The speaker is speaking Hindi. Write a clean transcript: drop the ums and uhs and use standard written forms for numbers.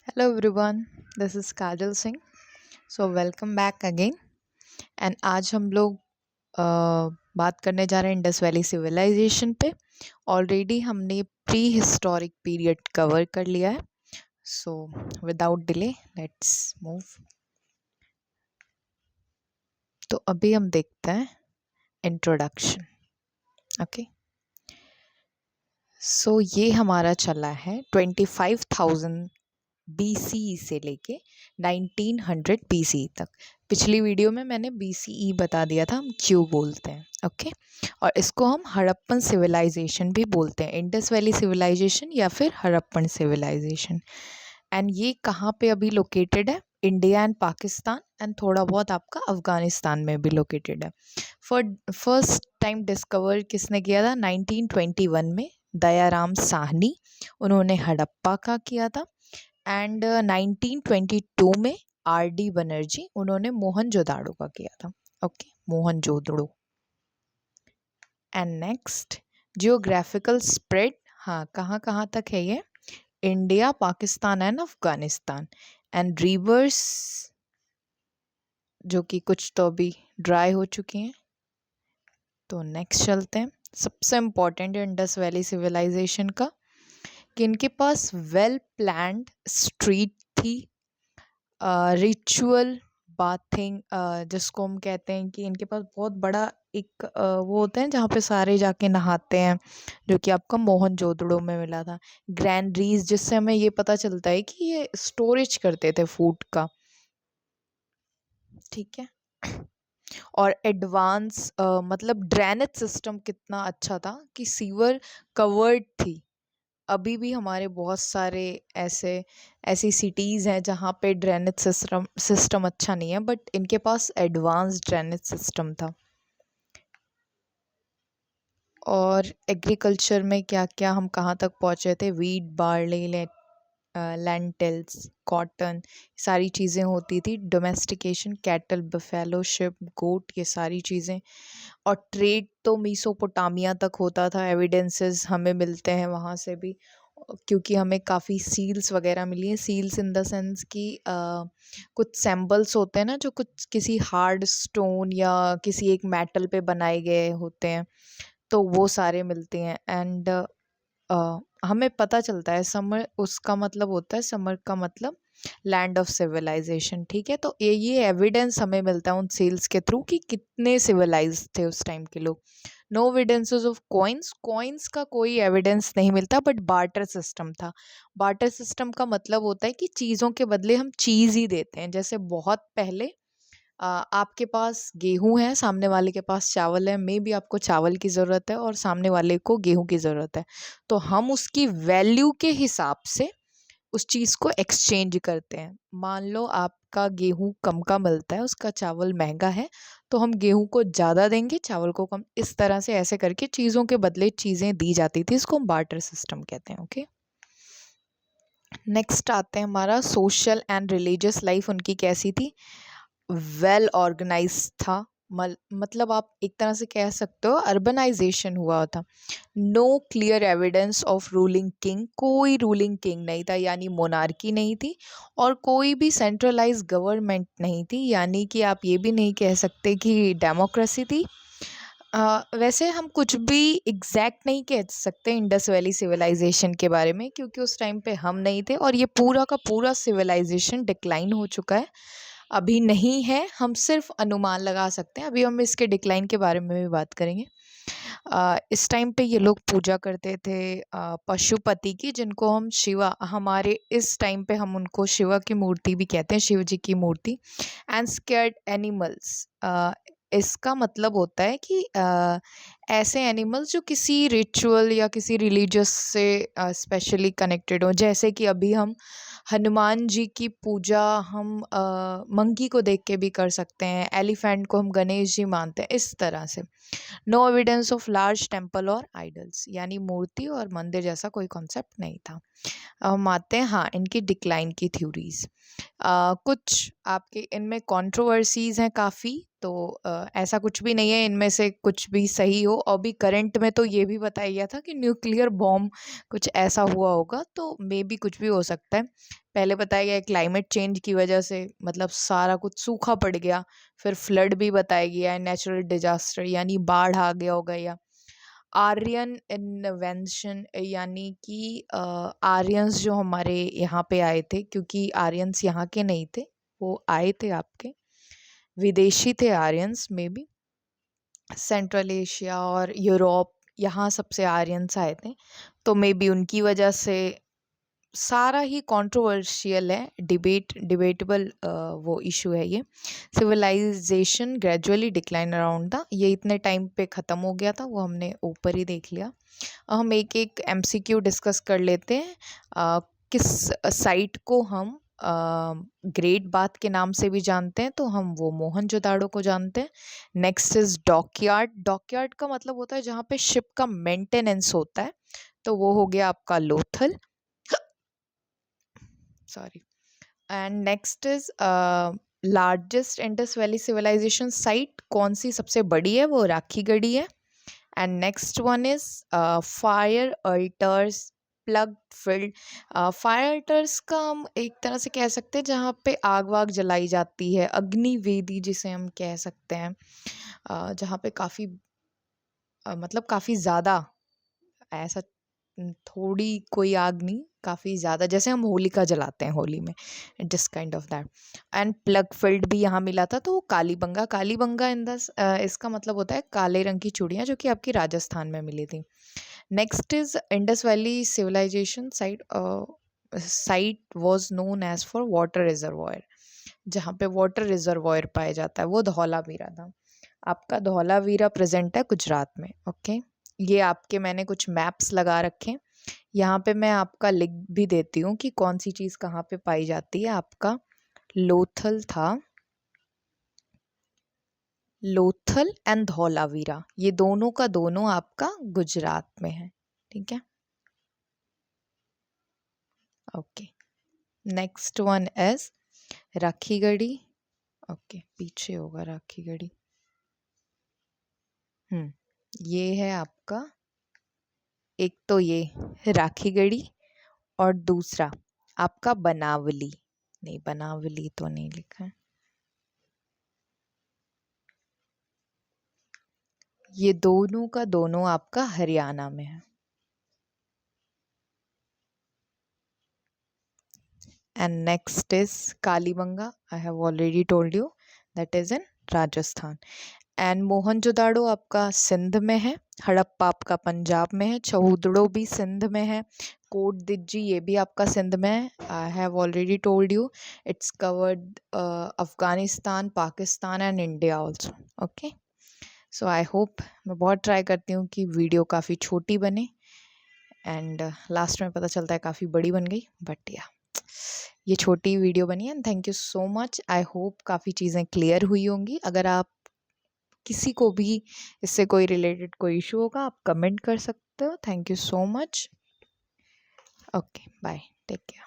Hello everyone, this is Kajal Singh. So welcome back again. And आज हम लोग बात करने जा रहे हैं इंडस वैली सिविलाइजेशन पे. ऑलरेडी हमने प्री हिस्टोरिक पीरियड कवर कर लिया है. So without delay let's move. तो अभी हम देखते हैं इंट्रोडक्शन. ओके, सो ये हमारा चला है 25,000 BCE से लेके 1900 BCE तक. पिछली वीडियो में मैंने BCE बता दिया था हम क्यों बोलते हैं. ओके, और इसको हम हड़प्पन सिविलाइजेशन भी बोलते हैं, इंडस वैली सिविलाइजेशन या फिर हड़प्पन सिविलाइजेशन. एंड ये कहाँ पे अभी लोकेटेड है? इंडिया एंड पाकिस्तान एंड थोड़ा बहुत आपका अफगानिस्तान में भी लोकेटेड है. फर्स्ट टाइम डिस्कवर किसने किया था? 1921 में दयाराम साहनी, उन्होंने हड़प्पा का किया था. एंड 1922 में R.D. बनर्जी, उन्होंने मोहनजोदाड़ो का किया था. Okay, Mohenjodaro. And next geographical spread. हाँ, कहाँ कहाँ तक है ये? India, Pakistan and Afghanistan. And reverse जो कि कुछ तो अभी ड्राई हो चुकी हैं. तो नेक्स्ट चलते हैं. सबसे इम्पोर्टेंट इंडस वैली सिविलाइजेशन का कि इनके पास वेल प्लान्ड स्ट्रीट थी, रिचुअल बाथिंग, जिसको हम कहते हैं कि इनके पास बहुत बड़ा एक वो होता है जहाँ पे सारे जाके नहाते हैं, जो कि आपका मोहनजोदड़ो में मिला था. ग्रैंडरीज, जिससे हमें ये पता चलता है कि ये स्टोरेज करते थे फूड का. ठीक है. और एडवांस मतलब ड्रेनेज सिस्टम कितना अच्छा था कि सीवर कवर्ड थी. अभी भी हमारे बहुत सारे ऐसी सिटीज़ हैं जहाँ पे ड्रेनेज सिस्टम अच्छा नहीं है, बट इनके पास एडवांस ड्रेनेज सिस्टम था. और एग्रीकल्चर में क्या क्या हम कहाँ तक पहुँचे थे? वीट, बार्ली, लेंटिल्स, कॉटन, सारी चीज़ें होती थी. डोमेस्टिकेशन, कैटल, बफेलो, शिप, गोट, ये सारी चीज़ें. और ट्रेड तो मीसोपोटामिया तक होता था. एविडेंसेस हमें मिलते हैं वहाँ से भी, क्योंकि हमें काफ़ी सील्स वगैरह मिली हैं. सील्स इन द सेंस कि कुछ सैम्बल्स होते हैं ना, जो कुछ किसी हार्ड स्टोन या किसी एक मेटल पे बनाए गए होते हैं, तो वो सारे मिलते हैं. एंड हमें पता चलता है समर, उसका मतलब होता है, समर का मतलब लैंड ऑफ सिविलाइजेशन. ठीक है, तो ये एविडेंस हमें मिलता है उन सेल्स के थ्रू कि कितने सिविलाइज थे उस टाइम के लोग. नो एविडेंसेस ऑफ कॉइन्स का कोई एविडेंस नहीं मिलता, बट बार्टर सिस्टम था. बार्टर सिस्टम का मतलब होता है कि चीज़ों के बदले हम चीज़ ही देते हैं. जैसे बहुत पहले आपके पास गेहूं है, सामने वाले के पास चावल है, मे भी आपको चावल की ज़रूरत है और सामने वाले को गेहूं की ज़रूरत है, तो हम उसकी वैल्यू के हिसाब से उस चीज़ को एक्सचेंज करते हैं. मान लो आपका गेहूं कम का मिलता है, उसका चावल महंगा है, तो हम गेहूं को ज़्यादा देंगे, चावल को कम. इस तरह से ऐसे करके चीज़ों के बदले चीज़ें दी जाती थी. इसको हम बार्टर सिस्टम कहते हैं. ओके, नेक्स्ट आते हैं हमारा सोशल एंड रिलीजियस लाइफ उनकी कैसी थी? वेल ऑर्गेनाइज था. मतलब आप एक तरह से कह सकते हो अर्बनाइजेशन हुआ था. No clear evidence of ruling king, कोई रूलिंग किंग नहीं था, यानी मोनार्की नहीं थी. और कोई भी सेंट्रलाइज गवर्नमेंट नहीं थी, यानी कि आप ये भी नहीं कह सकते कि डेमोक्रेसी थी. वैसे हम कुछ भी एग्जैक्ट नहीं कह सकते इंडस वैली सिविलाइजेशन के बारे में, क्योंकि उस टाइम पे हम नहीं थे और ये पूरा का पूरा सिविलाइजेशन डिक्लाइन हो चुका है, अभी नहीं है. हम सिर्फ अनुमान लगा सकते हैं. अभी हम इसके डिक्लाइन के बारे में भी बात करेंगे. इस टाइम पे ये लोग पूजा करते थे पशुपति की, जिनको हम शिवा, हमारे इस टाइम पे हम उनको शिवा की मूर्ति भी कहते हैं, शिव जी की मूर्ति. एंड स्केर्ड एनिमल्स, इसका मतलब होता है कि ऐसे एनिमल्स जो किसी रिचुअल या किसी रिलीजियस से स्पेशली कनेक्टेड हो. जैसे कि अभी हम हनुमान जी की पूजा हम मंकी को देख के भी कर सकते हैं, एलिफेंट को हम गणेश जी मानते हैं, इस तरह से. No evidence of large temple और आइडल्स, यानी मूर्ति और मंदिर जैसा कोई कॉन्सेप्ट नहीं था. अब हम आते हैं हाँ इनकी डिक्लाइन की थ्योरीज. कुछ आपके इनमें कंट्रोवर्सीज हैं काफ़ी, तो ऐसा कुछ भी नहीं है इनमें से कुछ भी सही हो। और भी करंट में तो ये भी बताया गया था कि न्यूक्लियर बॉम्ब कुछ ऐसा हुआ होगा, तो मे बी कुछ भी हो सकता है। पहले बताया गया क्लाइमेट चेंज की वजह से मतलब सारा कुछ सूखा पड़ गया। फिर फ्लड भी बताया गया है, नेचुरल डिजास्टर यानी बाढ़ आ गया होगा, या आर्यन इन्वेंशन यानी कि आर्यंस जो हमारे यहाँ पे आए थे, क्योंकि आर्यंस यहाँ के नहीं थे, वो आए थे आपके विदेशी थे आर्यंस में भी। सेंट्रल एशिया और यूरोप यहाँ सबसे आर्यंस आए थे, तो मे बी उनकी वजह से सारा ही कंट्रोवर्शियल है, डिबेटेबल वो इशू है ये। Civilization gradually decline around the, ये इतने टाइम पे ख़त्म हो गया था, वो हमने ऊपर ही देख लिया। हम एक एक एमसीक्यू डिस्कस कर लेते हैं। किस साइट को हम ग्रेट बाथ के नाम से भी जानते हैं, तो हम वो मोहनजोदाड़ो को जानते हैं। Next is dockyard. डॉकयार्ड का मतलब होता है जहाँ पे शिप का मेंटेनेंस होता है, तो वो हो गया आपका Lothal. Sorry. And next is largest Indus valley civilization site कौन सी सबसे बड़ी है, वो राखीगढ़ी है। And next one is fire altars plough field. Fire altars का हम एक तरह से कह सकते हैं जहाँ पे आग वाग जलाई जाती है, अग्निवेदी जिसे हम कह सकते हैं, जहाँ पे काफ़ी मतलब काफ़ी ज़्यादा ऐसा थोड़ी कोई आग नहीं, काफ़ी ज़्यादा, जैसे हम होलिका जलाते हैं होली में, जिस kind of that. And plug field भी यहाँ मिला था, तो कालीबंगा। कालीबंगा इन द इसका मतलब होता है काले रंग की चूड़ियाँ, जो कि आपकी राजस्थान में मिली थी। Next is Indus valley civilization site was known as for water reservoir. जहाँ पे वाटर रिजर्वॉयर पाया जाता है वो धौलावीरा था। आपका धौलावीरा प्रेजेंट है गुजरात में। ओके, ये आपके मैंने कुछ मैप्स लगा रखे, यहाँ पे मैं आपका लिख भी देती हूँ कि कौन सी चीज़ कहाँ पे पाई जाती है। आपका लोथल था, लोथल एंड धौलावीरा, ये दोनों का दोनों आपका गुजरात में है। ठीक है, okay. Next one is Rakhigarhi. Okay, पीछे होगा राखीगढ़ी। ये है आपका, एक तो ये राखीगढ़ी और दूसरा आपका बनावली। नहीं, बनावली तो नहीं लिखा है। ये दोनों का दोनों आपका हरियाणा में है। And next is Kalibanga. I have already told you that is in Rajasthan. And Mohenjodaro आपका सिंध में है, हड़प्पा आपका पंजाब में है, चौहदड़ो भी सिंध में है, कोट दिज्जी ये भी आपका सिंध में है। आई have already told you it's covered Afghanistan, Pakistan and India also. Okay, so I hope, मैं बहुत ट्राई करती हूँ कि वीडियो काफ़ी छोटी बने, एंड लास्ट में पता चलता है काफ़ी बड़ी बन गई, बट या ये छोटी वीडियो बनी है। And thank you so much. I hope काफ़ी चीज़ें क्लियर हुई होंगी। अगर आप किसी को भी इससे कोई रिलेटेड कोई इशू होगा, आप कमेंट कर सकते हो। Thank you so much. Okay, bye, take care.